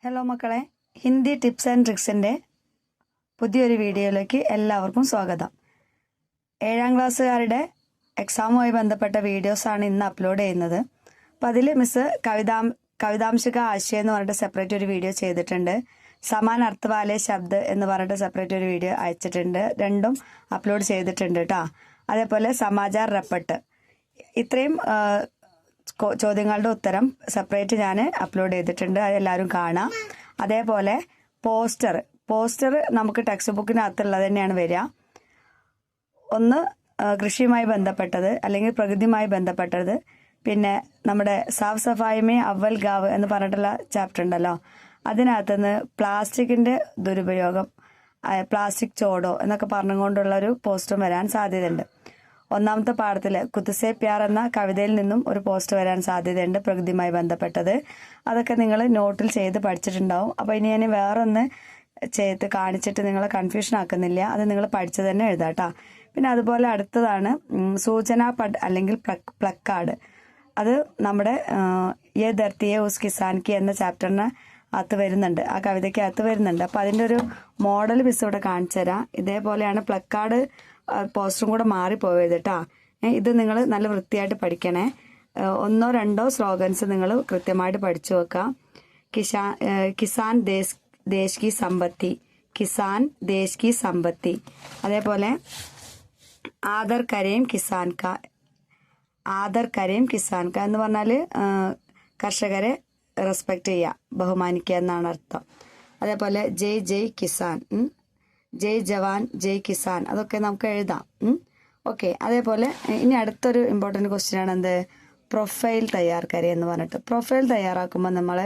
Hello മക്കളെ, Hindi tips and ട്രിക്സിൻ്റെ പുതിയൊരു വീഡിയോയിലേക്ക് എല്ലാവർക്കും സ്വാഗതം. 7ാം ക്ലാസ്സുകാരുടെ എക്സാമുമായി ബന്ധപ്പെട്ട വീഡിയോസാണ് ഇന്ന് അപ്ലോഡ് ചെയ്യുന്നത്. അപ്പോൾ അതിൽ മിസ് കവിതാംശിക ആശയം എന്ന് പറഞ്ഞിട്ട് സെപ്പറേറ്റ് ഒരു വീഡിയോ ചെയ്തിട്ടുണ്ട്. സമാൻ അർത്ഥവാലെ ശബ്ദ് എന്ന് പറഞ്ഞിട്ട് സെപ്പറേറ്റ് ഒരു വീഡിയോ അയച്ചിട്ടുണ്ട്. രണ്ടും അപ്ലോഡ് ചെയ്തിട്ടുണ്ട് കേട്ടോ. അതേപോലെ സമാചാർ റപ്പട്ട്, ഇത്രയും ചോദ്യങ്ങളുടെ ഉത്തരം സെപ്പറേറ്റ് ഞാൻ അപ്ലോഡ് ചെയ്തിട്ടുണ്ട്. അതെല്ലാവരും കാണാം. അതേപോലെ പോസ്റ്റർ നമുക്ക് ടെക്സ്റ്റ് ബുക്കിനകത്തുള്ളത് തന്നെയാണ് വരിക. ഒന്ന് കൃഷിയുമായി ബന്ധപ്പെട്ടത്, അല്ലെങ്കിൽ പ്രകൃതിയുമായി ബന്ധപ്പെട്ടത്. പിന്നെ നമ്മുടെ സാഫ് സഫായിമേ അവൽ ഗാവ് എന്ന് പറഞ്ഞിട്ടുള്ള ചാപ്റ്റർ ഉണ്ടല്ലോ, അതിനകത്തുനിന്ന് പ്ലാസ്റ്റിക്കിൻ്റെ ദുരുപയോഗം, പ്ലാസ്റ്റിക് ചോടോ എന്നൊക്കെ പറഞ്ഞുകൊണ്ടുള്ളൊരു പോസ്റ്റും വരാൻ സാധ്യതയുണ്ട്. ഒന്നാമത്തെ പാഠത്തിൽ കുത്തുസേ പ്യാർ എന്ന കവിതയിൽ നിന്നും ഒരു പോസ്റ്റ് വരാൻ സാധ്യതയുണ്ട് പ്രകൃതിയുമായി ബന്ധപ്പെട്ടത്. അതൊക്കെ നിങ്ങൾ നോട്ടിൽ ചെയ്ത് പഠിച്ചിട്ടുണ്ടാവും. അപ്പോൾ ഇനി ഞാൻ വേറൊന്ന് ചെയ്ത് കാണിച്ചിട്ട് നിങ്ങളെ കൺഫ്യൂഷൻ ആക്കുന്നില്ല, അത് നിങ്ങൾ പഠിച്ചു തന്നെ എഴുതാട്ടോ. പിന്നെ അതുപോലെ അടുത്തതാണ് സൂചനാ പഡ് അല്ലെങ്കിൽ പ്ലക്കാർഡ്. അത് നമ്മുടെ യേ ധർത്തിയെ ഉസ് കിസാൻ കി എന്ന ചാപ്റ്ററിന് അകത്ത് വരുന്നുണ്ട്, ആ കവിതയ്ക്ക് അകത്ത് വരുന്നുണ്ട്. അപ്പോൾ അതിൻ്റെ ഒരു മോഡൽ മിസ് ഇവിടെ കാണിച്ചു തരാം. ഇതേപോലെയാണ് പ്ലക്കാർഡ്. പോസ്റ്ററും കൂടെ മാറിപ്പോയത് കേട്ടോ. ഇത് നിങ്ങൾ നല്ല വൃത്തിയായിട്ട് പഠിക്കണേ. 1-2 സ്ലോഗൻസ് നിങ്ങൾ കൃത്യമായിട്ട് പഠിച്ചു വെക്കാം. കിസാൻ ദേശ് കി സമ്പത്തി, കിസാൻ ദേശ് കി സമ്പത്തി. അതേപോലെ ആദർ കരയും കിസാൻ ക, ആദർ കരയും കിസാൻ ക എന്ന് പറഞ്ഞാൽ കർഷകരെ റെസ്പെക്റ്റ് ചെയ്യുക, ബഹുമാനിക്കുക എന്നാണ് അർത്ഥം. അതേപോലെ ജയ് ജയ് കിസാൻ, ജയ് ജവാൻ ജയ് കിസാൻ, അതൊക്കെ നമുക്ക് എഴുതാം. ഓക്കെ. അതേപോലെ ഇനി അടുത്തൊരു ഇമ്പോർട്ടൻറ്റ് ക്വസ്റ്റ്യൻ ആണ് എന്ത്, പ്രൊഫൈൽ തയ്യാറാക്കരെ എന്ന് പറഞ്ഞിട്ട്. പ്രൊഫൈൽ തയ്യാറാക്കുമ്പോൾ നമ്മൾ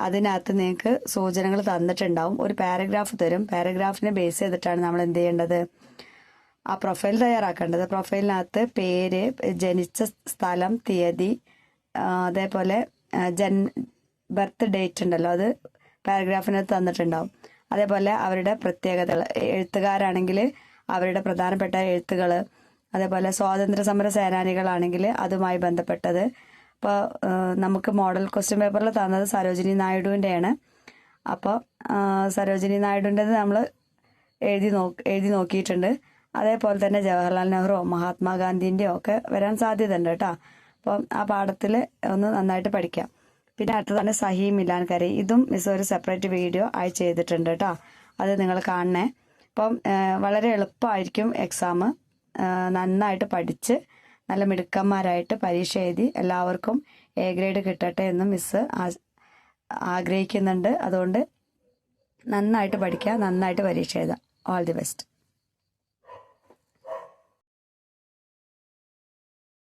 അതിനകത്ത് നിങ്ങൾക്ക് സൂചനകൾ തന്നിട്ടുണ്ടാവും. ഒരു പാരഗ്രാഫ് തരും. പാരഗ്രാഫിനെ ബേസ് ചെയ്തിട്ടാണ് നമ്മൾ എന്ത് ചെയ്യേണ്ടത്, ആ പ്രൊഫൈൽ തയ്യാറാക്കേണ്ടത്. പ്രൊഫൈലിനകത്ത് പേര്, ജനിച്ച സ്ഥലം, തീയതി, അതേപോലെ ബർത്ത് ഡേറ്റ് ഉണ്ടല്ലോ, അത് പാരഗ്രാഫിനകത്ത് തന്നിട്ടുണ്ടാവും. അതേപോലെ അവരുടെ പ്രത്യേകതകൾ, എഴുത്തുകാരാണെങ്കിൽ അവരുടെ പ്രധാനപ്പെട്ട എഴുത്തുകൾ, അതേപോലെ സ്വാതന്ത്ര്യ സമര സേനാനികളാണെങ്കിൽ അതുമായി ബന്ധപ്പെട്ടത്. അപ്പോൾ നമുക്ക് മോഡൽ ക്വസ്റ്റ്യൻ പേപ്പറിൽ തന്നത് സരോജിനി നായിഡുവിൻ്റെയാണ്. അപ്പോൾ സരോജിനി നായിഡുവിൻ്റെത് നമ്മൾ എഴുതി നോക്കിയിട്ടുണ്ട്. അതേപോലെ തന്നെ ജവഹർലാൽ നെഹ്റു, മഹാത്മാഗാന്ധിൻ്റെയോ ഒക്കെ വരാൻ സാധ്യത ഉണ്ട് കേട്ടോ. അപ്പം ആ പാഠത്തിൽ ഒന്ന് നന്നായിട്ട് പഠിക്കാം. പിന്നെ അടുത്തതാണ് സഹി മിലാൻ കരെ. ഇതും മിസ് ഒരു സെപ്പറേറ്റ് വീഡിയോ ആയി ചെയ്തിട്ടുണ്ട് കേട്ടോ, അത് നിങ്ങൾ കാണണേ. അപ്പം വളരെ എളുപ്പമായിരിക്കും എക്സാം. നന്നായിട്ട് പഠിച്ച് നല്ല മിടുക്കന്മാരായിട്ട് പരീക്ഷ എഴുതി എല്ലാവർക്കും A ഗ്രേഡ് കിട്ടട്ടെ എന്ന് മിസ് ആഗ്രഹിക്കുന്നുണ്ട്. അതുകൊണ്ട് നന്നായിട്ട് പഠിക്കുക, നന്നായിട്ട് പരീക്ഷ എഴുതാം. All the best.